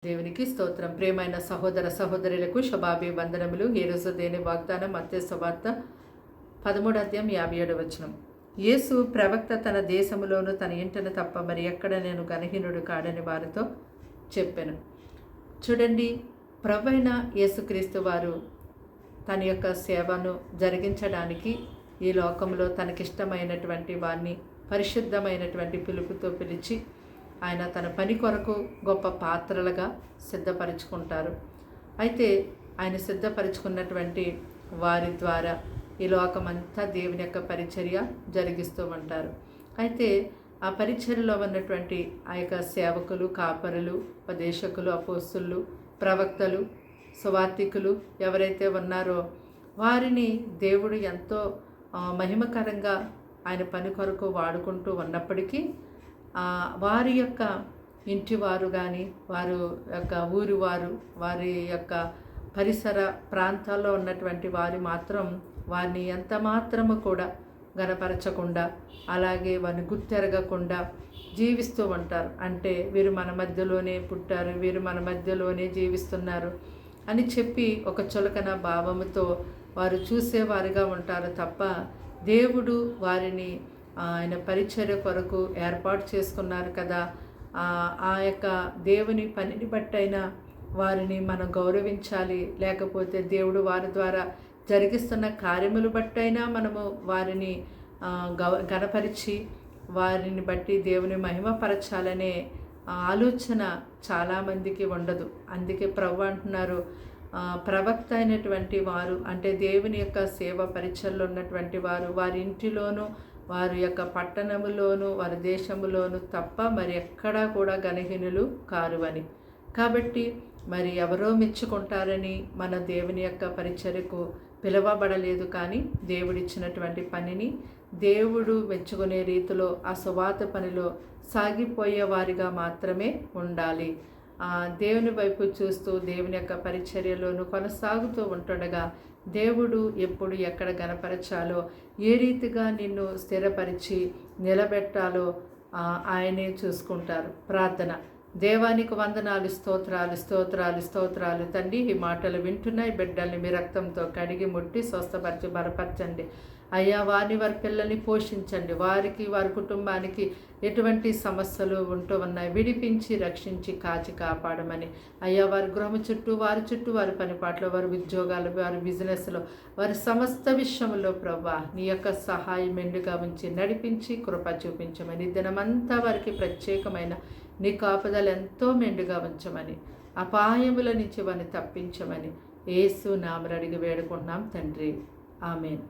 దేవునికి స్తోత్రం. ప్రియమైన సహోదర సహోదరులకు శుభాభివందనములు. ఈ రోజు దేని వాగ్దానం మత్తయి సువార్త 13:57. యేసు ప్రవక్త తన దేశములోను తన ఇంటిని తప్ప మరి ఎక్కడ నేను గణహీనుడు కాడని వారితో చెప్పాను. చూడండి, ప్రభువైన యేసుక్రీస్తు వారు తన యొక్క సేవను జరిగించడానికి ఈ లోకంలో తనకిష్టమైనటువంటి వారిని పరిశుద్ధమైనటువంటి పిలుపుతో పిలిచి ఆయన తన పని కొరకు గొప్ప పాత్రలుగా సిద్ధపరుచుకుంటారు. అయితే ఆయన సిద్ధపరుచుకున్నటువంటి వారి ద్వారా ఈ లోకమంతా దేవుని యొక్క పరిచర్య జరిగిస్తూ ఉంటారు. అయితే ఆ పరిచర్యలో ఉన్నటువంటి ఆ యొక్క సేవకులు, కాపరులు, ఉపదేశకులు, అపోస్తులు, ప్రవక్తలు, సువార్తికులు ఎవరైతే ఉన్నారో వారిని దేవుడు ఎంతో మహిమకరంగా ఆయన పని కొరకు వాడుకుంటూ ఉన్నప్పటికీ వారి యొక్క ఇంటివారు కానీ వారు యొక్క ఊరి వారు వారి యొక్క పరిసర ప్రాంతాల్లో ఉన్నటువంటి వారు మాత్రం వారిని ఎంత మాత్రము కూడా గనపరచకుండా అలాగే వారిని గుర్తెరగకుండా జీవిస్తూ ఉంటారు. అంటే వీరు మన మధ్యలోనే పుట్టారు, వీరు మన మధ్యలోనే జీవిస్తున్నారు అని చెప్పి ఒక చులకన భావముతో వారు చూసేవారుగా ఉంటారు తప్ప దేవుడు వారిని ఆయన పరిచర్య కొరకు ఏర్పాటు చేసుకున్నారు కదా. ఆ యొక్క దేవుని పనిని బట్టైనా వారిని మనం గౌరవించాలి, లేకపోతే దేవుడు వారి ద్వారా జరిగిస్తున్న కార్యములు బట్టైనా మనము వారిని గణపరిచి వారిని బట్టి దేవుని మహిమపరచాలనే ఆలోచన చాలామందికి ఉండదు. అందుకే ప్రభు అంటున్నారు, ప్రవక్త అయినటువంటి వారు అంటే దేవుని యొక్క సేవ పరిచర్లో ఉన్నటువంటి వారు వారి ఇంటిలోనూ వారి యొక్క పట్టణములోను వారి దేశములోను తప్ప మరి ఎక్కడా కూడా గణహీనులు కారు అని. కాబట్టి మరి ఎవరో మెచ్చుకుంటారని మన దేవుని యొక్క పరిచర్యకు పిలవబడలేదు, కానీ దేవుడిచ్చినటువంటి పనిని దేవుడు మెచ్చుకునే రీతిలో ఆ సువార్త పనిలో సాగిపోయే వారిగా మాత్రమే ఉండాలి. దేవుని వైపు చూస్తూ దేవుని యొక్క పరిచర్యలోను కొనసాగుతూ ఉంటుండగా దేవుడు ఎప్పుడు ఎక్కడ గణపరచాలో ఏ రీతిగా నిన్ను స్థిరపరిచి నిలబెట్టాలో ఆయనే చూసుకుంటారు. ప్రార్థన. దేవానికి వందనాలు, స్తోత్రాలు స్తోత్రాలు స్తోత్రాలు తండ్రి. ఈ మాటలు వింటున్నాయి బిడ్డల్ని మీ రక్తంతో కడిగి ముట్టి స్వస్థపరిచి బలపరచండి అయ్యా. వారిని వారి పిల్లల్ని పోషించండి. వారికి వారి కుటుంబానికి ఎటువంటి సమస్యలు ఉంటూ ఉన్నాయి విడిపించి రక్షించి కాచి కాపాడమని అయ్యా. వారి గృహం చుట్టూ వారి చుట్టూ వారి పనిపాట్లో వారి ఉద్యోగాలు వారి బిజినెస్లో వారి సమస్త విషయంలో ప్రభువా నీ యొక్క సహాయం మెండుగా ఉంచి నడిపించి కృప చూపించమని దినమంతా వారికి ప్రత్యేకమైన నీ కాపుదలు ఎంతో మెండుగా ఉంచమని అపాయముల నుంచి వారిని తప్పించమని యేసు నామమున అడిగి వేడుకుంటున్నాం తండ్రి. ఆమేన్.